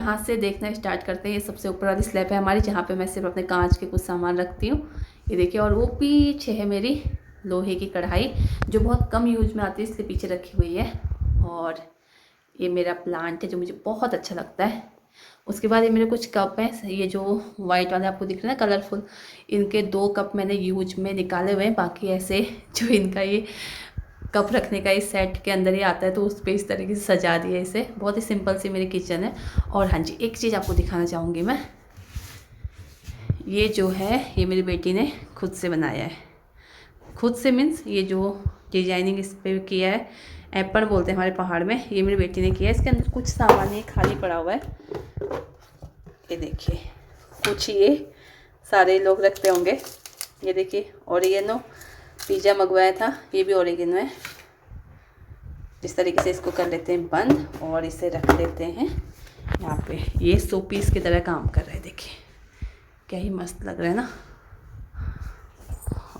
यहाँ से देखना स्टार्ट करते हैं। ये सबसे ऊपर वाली स्लैब है हमारी, जहाँ पे मैं सिर्फ अपने कांच के कुछ सामान रखती हूँ। ये देखिए, और वो पीछे है मेरी लोहे की कढ़ाई, जो बहुत कम यूज में आती है, इसलिए पीछे रखी हुई है। और ये मेरा प्लांट है जो मुझे बहुत अच्छा लगता है। उसके बाद ये मेरे कुछ कप हैं, ये जो वाइट वाले आपको दिख रहे हैं ना कलरफुल, इनके 2 कप मैंने यूज में निकाले हुए हैं। बाकी ऐसे जो इनका ये कप रखने का इस सेट के अंदर ही आता है, तो उस पर इस तरीके से सजा दिया इसे। बहुत ही सिंपल सी मेरी किचन है। और हाँ जी, एक चीज़ आपको दिखाना चाहूँगी मैं, ये जो है ये मेरी बेटी ने खुद से बनाया है। खुद से मीन्स ये जो डिजाइनिंग इस पर किया है, एप्पल बोलते हैं हमारे पहाड़ में, ये मेरी बेटी ने किया है। इसके अंदर कुछ सामान ये खाली पड़ा हुआ है, ये देखिए, कुछ ये सारे लोग रखते होंगे। ये देखिए, ओरिगेनो पिज़्ज़ा मंगवाया था, ये भी ओरिगेनो है। जिस तरीके से इसको कर लेते हैं बंद और इसे रख लेते हैं यहाँ पे। ये 100 पीस की तरह काम कर रहे हैं, देखिए क्या ही मस्त लग रहा है ना।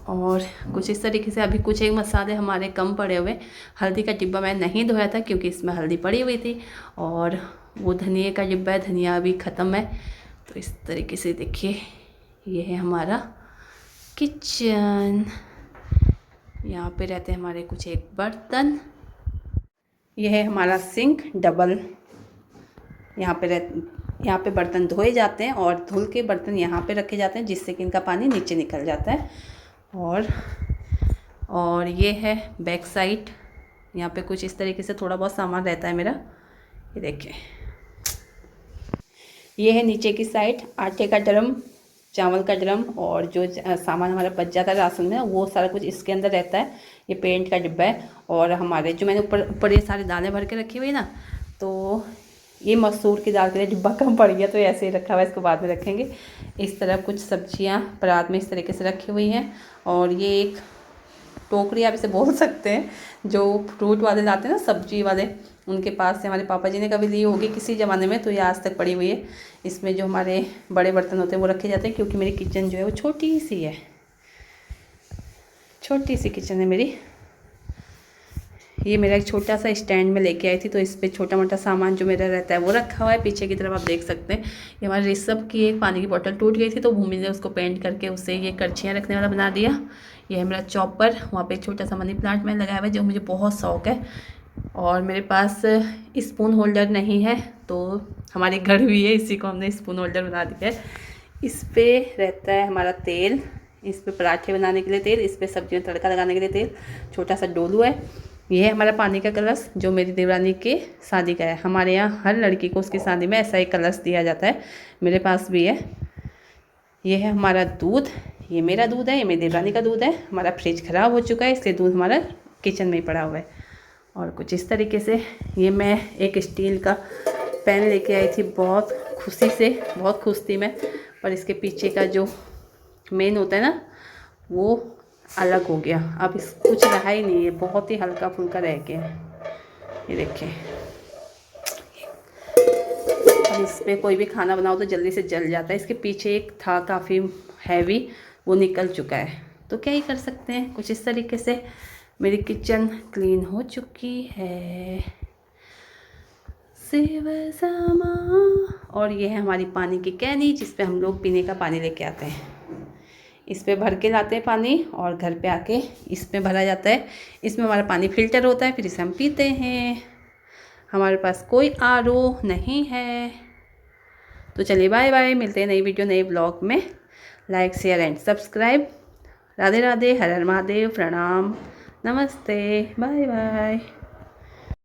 और कुछ इस तरीके से अभी कुछ एक मसाले हमारे कम पड़े हुए। हल्दी का डिब्बा मैं नहीं धोया था क्योंकि इसमें हल्दी पड़ी हुई थी। और वो धनिया का डिब्बा है, धनिया अभी ख़त्म है। तो इस तरीके से देखिए, ये है हमारा किचन। यहाँ पे रहते हैं हमारे कुछ एक बर्तन। यह है हमारा सिंक डबल। यहाँ पे बर्तन धोए जाते हैं और धुल के बर्तन यहाँ पे रखे जाते हैं, जिससे कि इनका पानी नीचे निकल जाता है। और ये है बैक साइड। यहाँ पे कुछ इस तरीके से थोड़ा बहुत सामान रहता है मेरा, ये देखिए। ये है नीचे की साइड, आटे का ड्रम, चावल का ड्रम, और जो सामान हमारा बच जाता है राशन में, वो सारा कुछ इसके अंदर रहता है। ये पेंट का डिब्बा है। और हमारे जो मैंने ऊपर ये सारी दालें भर के रखी हुई ना, तो ये मसूर की दाल के लिए डिब्बा कम पड़ गया, तो ऐसे ही रखा हुआ है, इसको बाद में रखेंगे। इस तरह कुछ सब्जियां परात में इस तरीके से रखी हुई हैं। और ये एक टोकरी आप इसे बोल सकते हैं, जो फ्रूट वाले लाते हैं ना, सब्जी वाले, उनके पास से हमारे पापा जी ने कभी ली होगी किसी ज़माने में, तो ये आज तक पड़ी हुई है। इसमें जो हमारे बड़े बर्तन होते हैं वो रखे जाते हैं, क्योंकि मेरी किचन जो है वो छोटी सी है, छोटी सी किचन है मेरी। ये मेरा एक छोटा सा स्टैंड में लेके आई थी, तो इस पर छोटा मोटा सामान जो मेरा रहता है वो रखा हुआ है। पीछे की तरफ आप देख सकते हैं, ये हमारे ऋषभ की एक पानी की बोतल टूट गई थी, तो भूमि ने उसको पेंट करके उसे ये करछियाँ रखने वाला बना दिया। ये है मेरा चॉपर, वहाँ पे एक छोटा सा मनी प्लांट मैंने लगाया हुआ है, जो मुझे बहुत शौक है। और मेरे पास स्पून होल्डर नहीं है, तो हमारे घर भी है, इसी को हमने स्पून होल्डर बना दिया है। इस पर रहता है हमारा तेल, इस पर पराठे बनाने के लिए तेल, इस पर सब्जियों तड़का लगाने के लिए तेल। छोटा सा डोलू है। ये है हमारा पानी का कलश, जो मेरी देवरानी के शादी का है। हमारे यहाँ हर लड़की को उसकी शादी में ऐसा एक कलश दिया जाता है, मेरे पास भी है। ये है हमारा दूध, ये मेरा दूध है, ये मेरी देवरानी का दूध है। हमारा फ्रिज ख़राब हो चुका है, इसलिए दूध हमारा किचन में ही पड़ा हुआ है। और कुछ इस तरीके से, ये मैं एक स्टील का पैन लेके आई थी, बहुत खुशी से, बहुत खुश थी मैं, पर इसके पीछे का जो मेन होता है ना, वो अलग हो गया। अब इस कुछ रहा ही नहीं है, बहुत ही हल्का फुल्का रह गया। ये देखिए, अब इस पर कोई भी खाना बनाओ तो जल्दी से जल जाता है। इसके पीछे एक था काफ़ी हैवी, वो निकल चुका है, तो क्या ही कर सकते हैं। कुछ इस तरीके से मेरी किचन क्लीन हो चुकी है। और ये है हमारी पानी की कैनी, जिस पे हम लोग पीने का पानी लेके आते हैं। इस पे भर के लाते हैं पानी, और घर पे आके इसमें भरा जाता है। इसमें हमारा पानी फिल्टर होता है, फिर इसे हम पीते हैं। हमारे पास कोई आरओ नहीं है। तो चलिए, बाय बाय, मिलते हैं नई वीडियो नए ब्लॉग में। Like share and subscribe. Radhe Radhe, हर हर महादेव, प्रणाम, नमस्ते, बाय बाय।